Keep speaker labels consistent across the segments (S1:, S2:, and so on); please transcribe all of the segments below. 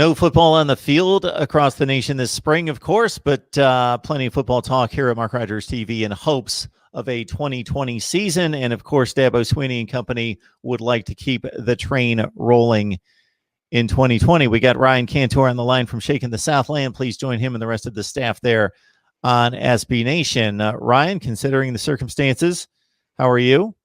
S1: No football on the field across the nation this spring, of course, but plenty of football talk here at Mark Rogers TV in hopes of a 2020 season. And of course, Dabo Swinney and company would like to keep the train rolling in 2020. We got Ryan Cantor on the line from Shaking the Southland. Please join him and the rest of the staff there on SB Nation. Ryan, considering the circumstances, how are you?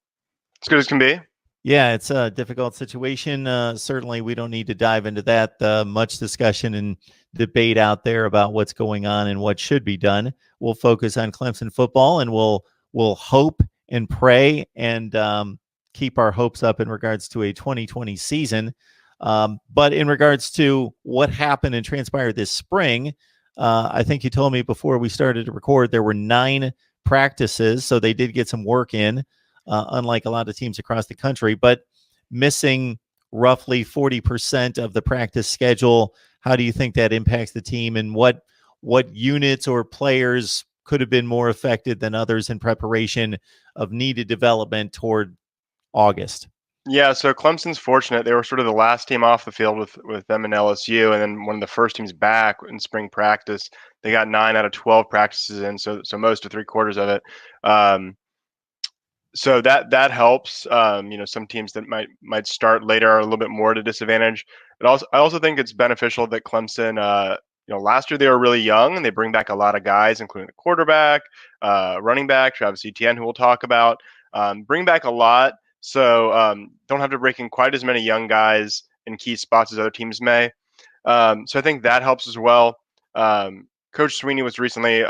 S2: As good as can be.
S1: Yeah, it's a difficult situation. Certainly, we don't need to dive into that. Much discussion and debate out there about what's going on and what should be done. We'll focus on Clemson football, and we'll hope and pray and keep our hopes up in regards to a 2020 season. But in regards to what happened and transpired this spring, I think you told me before we started to record there were 9 practices, so they did get some work in. Unlike a lot of teams across the country, but missing roughly 40% of the practice schedule. How do you think that impacts the team, and what units or players could have been more affected than others in preparation of needed development toward August?
S2: Yeah, so Clemson's fortunate. They were sort of the last team off the field with them and LSU, and then one of the first teams back in spring practice. They got 9 out of 12 practices in, so most of 3/4 of it. So that helps. Some teams that might start later are a little bit more at a disadvantage. But I also think it's beneficial that Clemson, last year they were really young and they bring back a lot of guys, including the quarterback, running back, Travis Etienne, who we'll talk about. Bring back a lot, so don't have to break in quite as many young guys in key spots as other teams may. So I think that helps as well. Coach Swinney was recently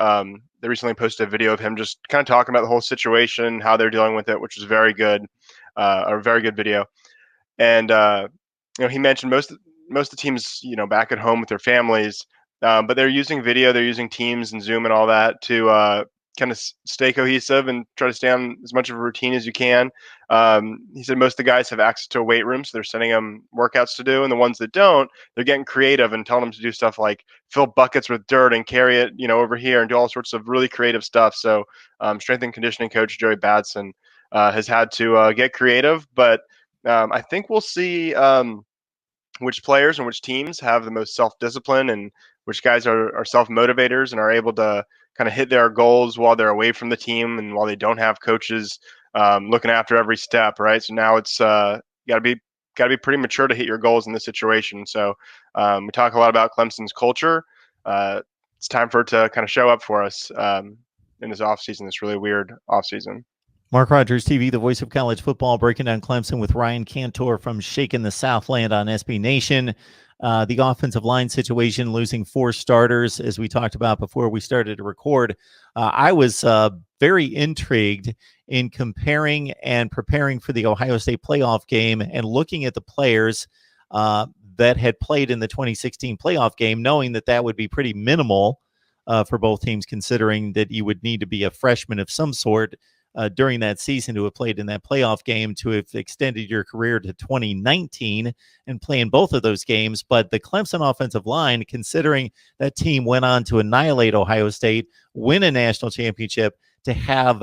S2: they recently posted a video of him just kind of talking about the whole situation, how they're dealing with it, which was very good, a very good video. And he mentioned most of the teams, back at home with their families, but they're using video, they're using Teams and Zoom and all that to kind of stay cohesive and try to stay on as much of a routine as you can. He said most of the guys have access to a weight room, so they're sending them workouts to do, and the ones that don't, they're getting creative and telling them to do stuff like fill buckets with dirt and carry it, over here and do all sorts of really creative stuff. So strength and conditioning coach Joey Batson has had to get creative, but I think we'll see which players and which teams have the most self-discipline and which guys are self-motivators and are able to kind of hit their goals while they're away from the team and while they don't have coaches looking after every step, right? So now it's got to be pretty mature to hit your goals in this situation. So we talk a lot about Clemson's culture. It's time for it to kind of show up for us in this offseason, this really weird offseason.
S1: Mark Rogers TV, the voice of college football, breaking down Clemson with Ryan Cantor from Shaking the Southland on SB Nation. The offensive line situation, losing 4 starters, as we talked about before we started to record. I was very intrigued in comparing and preparing for the Ohio State playoff game and looking at the players that had played in the 2016 playoff game, knowing that would be pretty minimal for both teams, considering that you would need to be a freshman of some sort during that season to have played in that playoff game, to have extended your career to 2019 and play in both of those games. But the Clemson offensive line, considering that team went on to annihilate Ohio State, win a national championship, to have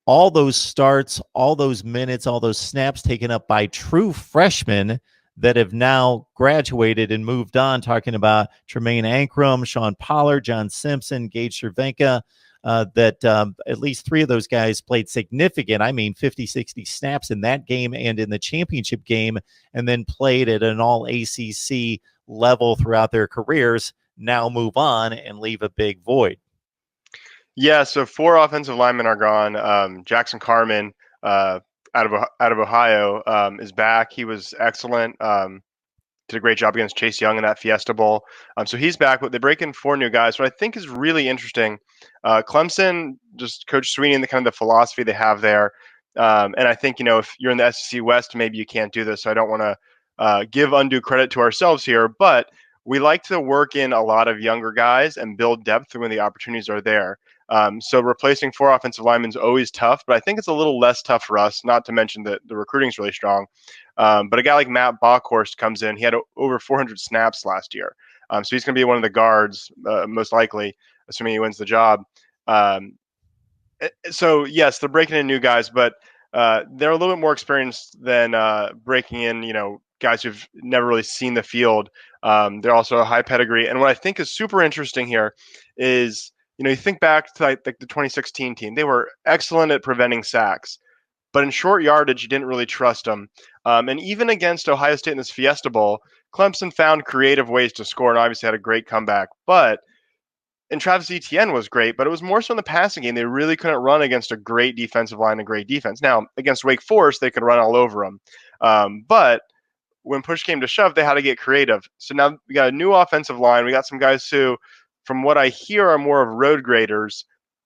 S1: all those starts, all those minutes, all those snaps taken up by true freshmen that have now graduated and moved on, talking about Tremaine Ankrum, Sean Pollard, John Simpson, Gage Cervenka, that at least 3 of those guys played significant, 50, 60 snaps in that game and in the championship game, and then played at an all ACC level throughout their careers, now move on and leave a big void.
S2: Yeah, so 4 offensive linemen are gone. Jackson Carman out of Ohio is back. He was excellent. Did a great job against Chase Young in that Fiesta Bowl. So he's back, but they break in 4 new guys. What I think is really interesting, Clemson, just Coach Swinney and the kind of the philosophy they have there. And I think, if you're in the SEC West, maybe you can't do this. So I don't want to give undue credit to ourselves here, but we like to work in a lot of younger guys and build depth when the opportunities are there. So replacing 4 offensive linemen is always tough, but I think it's a little less tough for us, not to mention that the recruiting is really strong. But a guy like Matt Bockhorst comes in. He had over 400 snaps last year. So he's going to be one of the guards, most likely, assuming he wins the job. So, yes, they're breaking in new guys, but they're a little bit more experienced than breaking in, guys who've never really seen the field. They're also a high pedigree. And what I think is super interesting here is, you think back to like the 2016 team. They were excellent at preventing sacks, but in short yardage, you didn't really trust them. And even against Ohio State in this Fiesta Bowl, Clemson found creative ways to score and obviously had a great comeback. And Travis Etienne was great, but it was more so in the passing game. They really couldn't run against a great defensive line and great defense. Now, against Wake Forest, they could run all over them. But when push came to shove, they had to get creative. So now we got a new offensive line. We got some guys who, from what I hear, are more of road graders.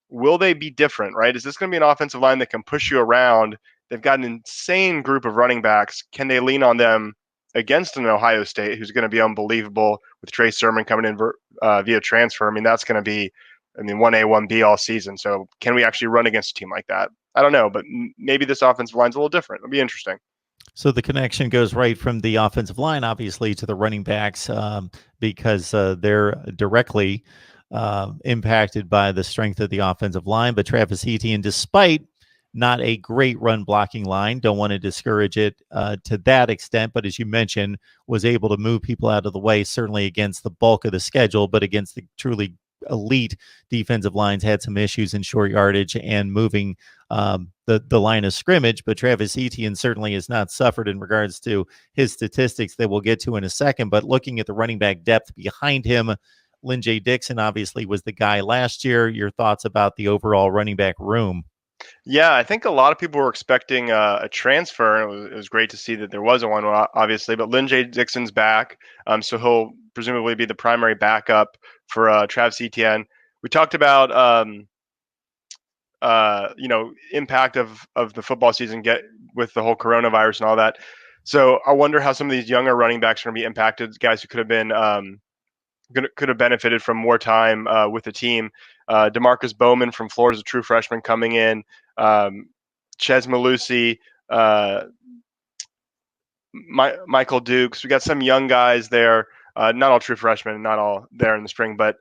S2: Will they be different, right? Is this going to be an offensive line that can push you around? They've got an insane group of running backs. Can they lean on them against an Ohio State who's going to be unbelievable with Trey Sermon coming in via transfer? I mean, that's going to be, 1A, 1B all season. So can we actually run against a team like that? I don't know, but maybe this offensive line's a little different. It'll be interesting.
S1: So the connection goes right from the offensive line, obviously, to the running backs because they're directly impacted by the strength of the offensive line. But Travis Etienne, despite not a great run blocking line, don't want to discourage it to that extent, but as you mentioned, was able to move people out of the way, certainly against the bulk of the schedule, but against the truly elite defensive lines had some issues in short yardage and moving the line of scrimmage. But Travis Etienne certainly has not suffered in regards to his statistics that we'll get to in a second. But looking at the running back depth behind him, Lynn J. Dixon obviously was the guy last year. Your thoughts about the overall running back room?
S2: Yeah, I think a lot of people were expecting a transfer, and it was great to see that there wasn't one, obviously. But Lynn J. Dixon's back, so he'll presumably be the primary backup for Travis Etienne. We talked about impact of the football season with the whole coronavirus and all that. So I wonder how some of these younger running backs are going to be impacted. Guys who could have been could have benefited from more time with the team. DeMarcus Bowman from Florida is a true freshman coming in. Ches Malusi, Michael Dukes. We got some young guys there. Not all true freshmen, not all there in the spring, but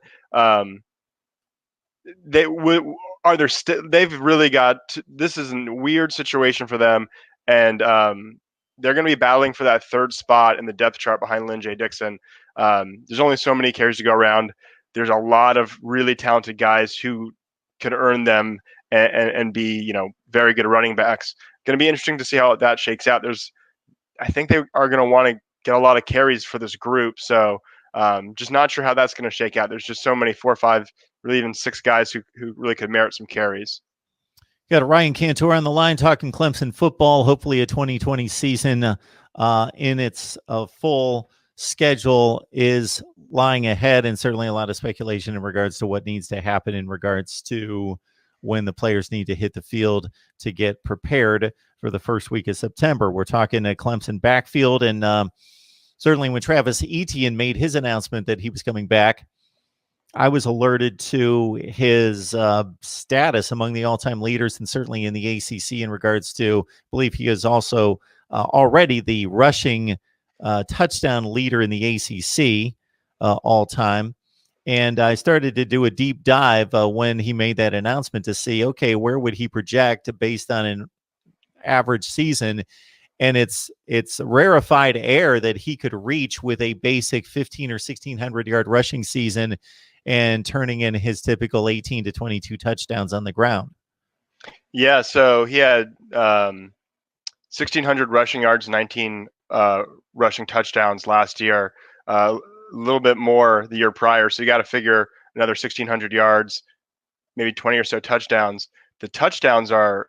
S2: they've really got. This is a weird situation for them, and they're going to be battling for that third spot in the depth chart behind Lynn J. Dixon. There's only so many carries to go around. There's a lot of really talented guys who can earn them and be, very good running backs. Going to be interesting to see how that shakes out. I think they are going to want to get a lot of carries for this group. So just not sure how that's going to shake out. There's just so many 4 or 5, really even 6 guys who really could merit some carries.
S1: Got Ryan Cantor on the line talking Clemson football, hopefully a 2020 season in its full schedule is lying ahead, and certainly a lot of speculation in regards to what needs to happen in regards to when the players need to hit the field to get prepared for the first week of September. We're talking a Clemson backfield, and certainly when Travis Etienne made his announcement that he was coming back, I was alerted to his status among the all-time leaders and certainly in the ACC in regards to, I believe he is also already the rushing touchdown leader in the ACC all-time. And I started to do a deep dive when he made that announcement to see, okay, where would he project based on an average season? And it's rarefied air that he could reach with a basic 1,500 or 1,600 yard rushing season and turning in his typical 18 to 22 touchdowns on the ground.
S2: Yeah, so he had 1,600 rushing yards, 19 rushing touchdowns last year, a little bit more the year prior. So you got to figure another 1,600 yards, maybe 20 or so touchdowns. The touchdowns are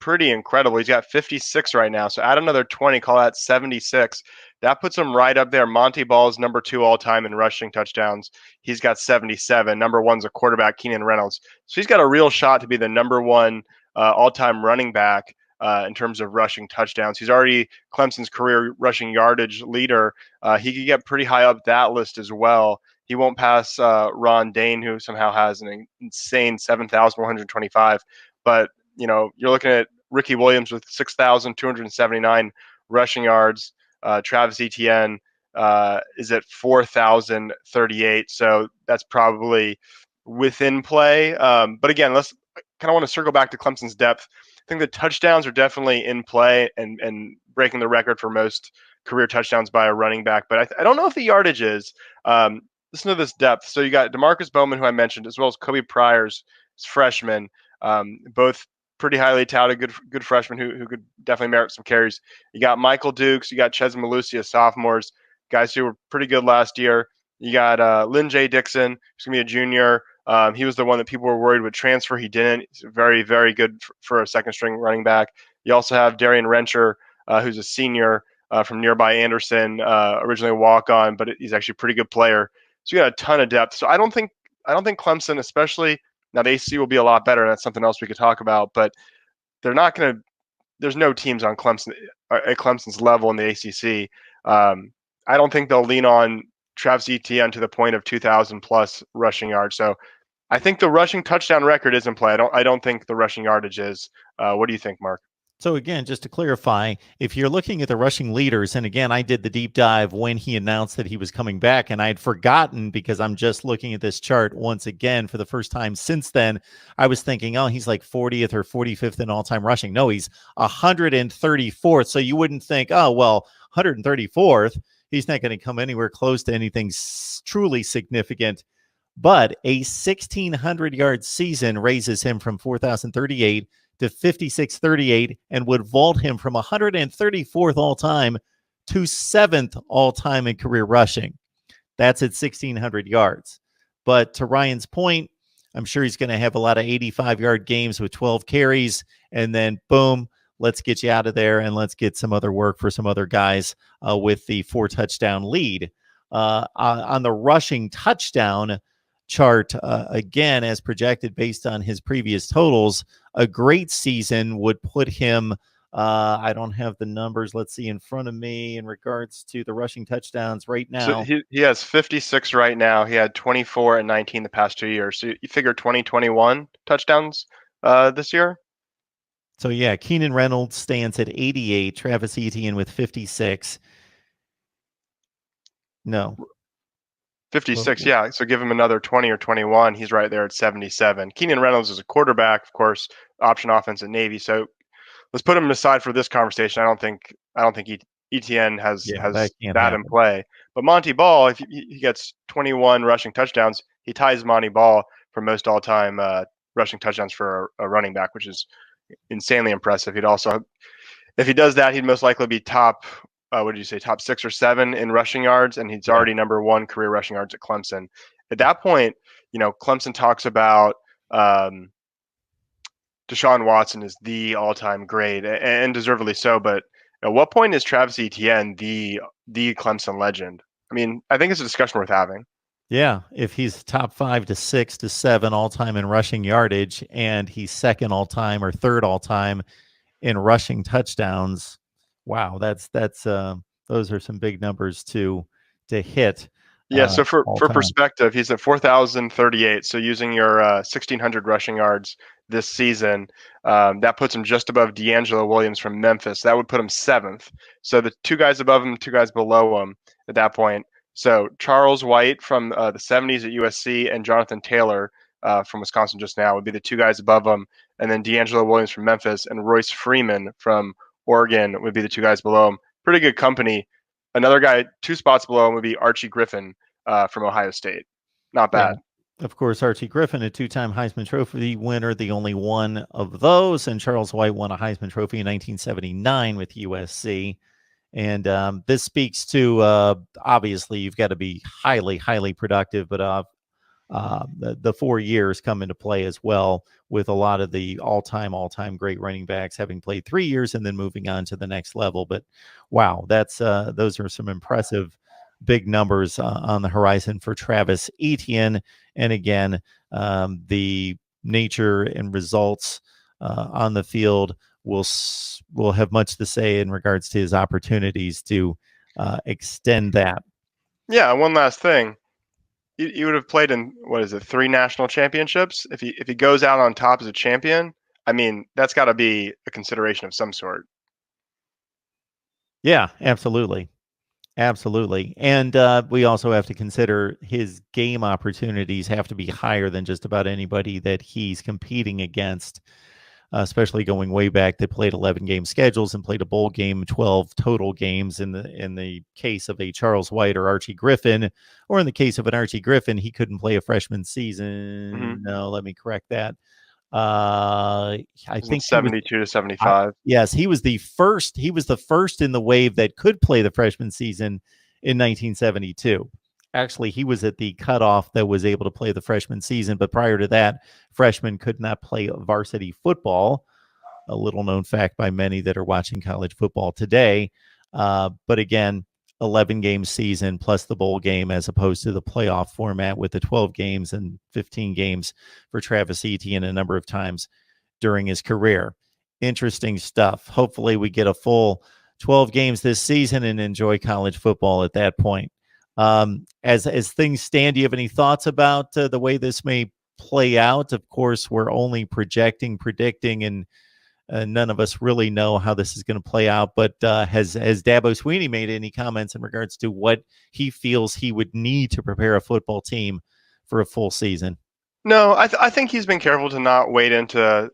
S2: pretty incredible. He's got 56 right now. So add another 20, call that 76. That puts him right up there. Monty Ball's number 2 all time in rushing touchdowns. He's got 77. Number 1's a quarterback, Keenan Reynolds. So he's got a real shot to be the number 1 all-time running back in terms of rushing touchdowns. He's already Clemson's career rushing yardage leader. He could get pretty high up that list as well. He won't pass Ron Dane, who somehow has an insane 7,125. But, you're looking at Ricky Williams with 6,279 rushing yards. Travis Etienne is at 4,038. So that's probably within play. But again, let's kind of want to circle back to Clemson's depth. I think the touchdowns are definitely in play and breaking the record for most career touchdowns by a running back, but I don't know if the yardage is. Listen to this depth. So you got Demarcus Bowman, who I mentioned, as well as Kobe Pryor's freshman, both pretty highly touted, good freshmen who could definitely merit some carries. You got Michael Dukes, you got Ches Malusia, sophomores, guys who were pretty good last year. You got Lynn J. Dixon, who's going to be a junior. He was the one that people were worried would transfer. He didn't. He's very, very good for a second string running back. You also have Darian Rencher, who's a senior from nearby Anderson, originally a walk-on, but he's actually a pretty good player. So you got a ton of depth. So I don't think Clemson, especially now, the ACC will be a lot better, and that's something else we could talk about. But they're not going to. There's no teams on Clemson at Clemson's level in the ACC. I don't think they'll lean on Travis Etienne to the point of 2,000 plus rushing yards. So I think the rushing touchdown record is in play. I don't think the rushing yardage is. What do you think, Mark?
S1: So again, just to clarify, if you're looking at the rushing leaders, and again, I did the deep dive when he announced that he was coming back, and I had forgotten because I'm just looking at this chart once again for the first time since then. I was thinking, oh, he's like 40th or 45th in all-time rushing. No, he's 134th. So you wouldn't think, oh, well, 134th, he's not going to come anywhere close to anything truly significant. But a 1,600-yard season raises him from 4,038 to 5,638 and would vault him from 134th all-time to 7th all-time in career rushing. That's at 1,600 yards. But to Ryan's point, I'm sure he's going to have a lot of 85-yard games with 12 carries, and then boom, let's get you out of there and let's get some other work for some other guys with the 4-touchdown lead. On the rushing touchdown chart, again, as projected based on his previous totals, a great season would put him, I don't have the numbers, let's see, in front of me in regards to the rushing touchdowns right now.
S2: So he has 56 right now. He had 24 and 19 the past 2 years. So you figure 2021 touchdowns this year?
S1: So yeah, Keenan Reynolds stands at 88, Travis Etienne with 56. No.
S2: 56, yeah. So give him another 20 or 21. He's right there at 77. Keenan Reynolds is a quarterback, of course, option offense at Navy. So let's put him aside for this conversation. I don't think Etienne has that in play. But Monty Ball, if he gets 21 rushing touchdowns, he ties Monty Ball for most all-time rushing touchdowns for a running back, which is insanely impressive. He'd also, if he does that, he'd most likely be top. What did you say? Top 6 or 7 in rushing yards, and he's already number 1 career rushing yards at Clemson. At that point, Clemson talks about Deshaun Watson is the all-time great, and deservedly so. But at what point is Travis Etienne the Clemson legend? I mean, I think it's a discussion worth having.
S1: Yeah, if he's top 5 to 6 to 7 all-time in rushing yardage, and he's second all-time or third all-time in rushing touchdowns. Wow, that's those are some big numbers to hit.
S2: Yeah, so for perspective, he's at 4,038. So using your 1,600 rushing yards this season, that puts him just above D'Angelo Williams from Memphis. That would put him 7th. So the 2 guys above him, 2 guys below him at that point. So Charles White from the 70s at USC and Jonathan Taylor from Wisconsin just now would be the 2 guys above him. And then D'Angelo Williams from Memphis and Royce Freeman from Oregon would be the 2 guys below him. Pretty good company. Another guy 2 spots below him would be Archie Griffin from Ohio State. Not bad.
S1: Yeah. Of course, Archie Griffin, a 2-time Heisman Trophy winner, the only one of those. And Charles White won a Heisman Trophy in 1979 with USC. And this speaks to, obviously, you've got to be highly, highly productive, but the 4 years come into play as well, with a lot of the all-time great running backs having played 3 years and then moving on to the next level. But wow, that's those are some impressive big numbers on the horizon for Travis Etienne. And again, the nature and results on the field will have much to say in regards to his opportunities to extend that.
S2: Yeah, one last thing. He would have played in, 3 national championships? If he goes out on top as a champion, I mean, that's got to be a consideration of some sort.
S1: Yeah, absolutely. Absolutely. And we also have to consider his game opportunities have to be higher than just about anybody that he's competing against. especially going way back. They played 11 game schedules and played a bowl game, 12 total games in the case of a Charles White or Archie Griffin, or in the case of an Archie Griffin, he couldn't play a freshman season.
S2: Mhm.
S1: No, let me correct that. I think
S2: 72 to 75.
S1: Yes, he was the first. He was the first in the wave that could play the freshman season in 1972. Actually, he was at the cutoff that was able to play the freshman season, but prior to that, freshmen could not play varsity football. A little known fact by many that are watching college football today. But again, 11 game season plus the bowl game, as opposed to the playoff format with the 12 games and 15 games for Travis Etienne a number of times during his career. Interesting stuff. Hopefully we get a full 12 games this season and enjoy college football at that point. As things stand, do you have any thoughts about the way this may play out? Of course, we're only predicting, and none of us really know how this is going to play out. But has Dabo Swinney made any comments in regards to what he feels he would need to prepare a football team for a full season?
S2: No, I think he's been careful to not wade into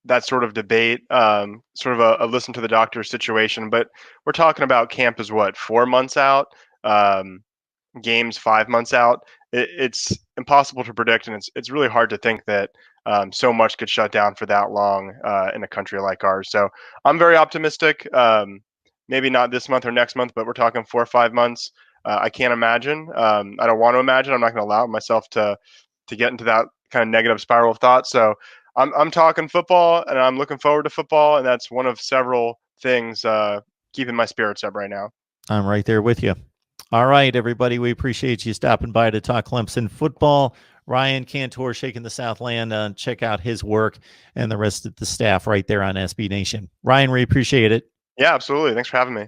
S2: that sort of debate, sort of a listen to the doctor situation. But we're talking about camp is what, 4 months out, games 5 months out. It's impossible to predict, and it's really hard to think that so much could shut down for that long in a country like ours. So I'm very optimistic. Maybe not this month or next month, but we're talking 4 or 5 months. I can't imagine. I don't want to imagine. I'm not going to allow myself to get into that kind of negative spiral of thought. So I'm talking football, and I'm looking forward to football, and that's one of several things keeping my spirits up right now.
S1: I'm right there with you. All right, everybody, we appreciate you stopping by to talk Clemson football. Ryan Cantor, Shaking the Southland. Check out his work and the rest of the staff right there on SB Nation. Ryan, we appreciate it.
S2: Yeah, absolutely. Thanks for having me.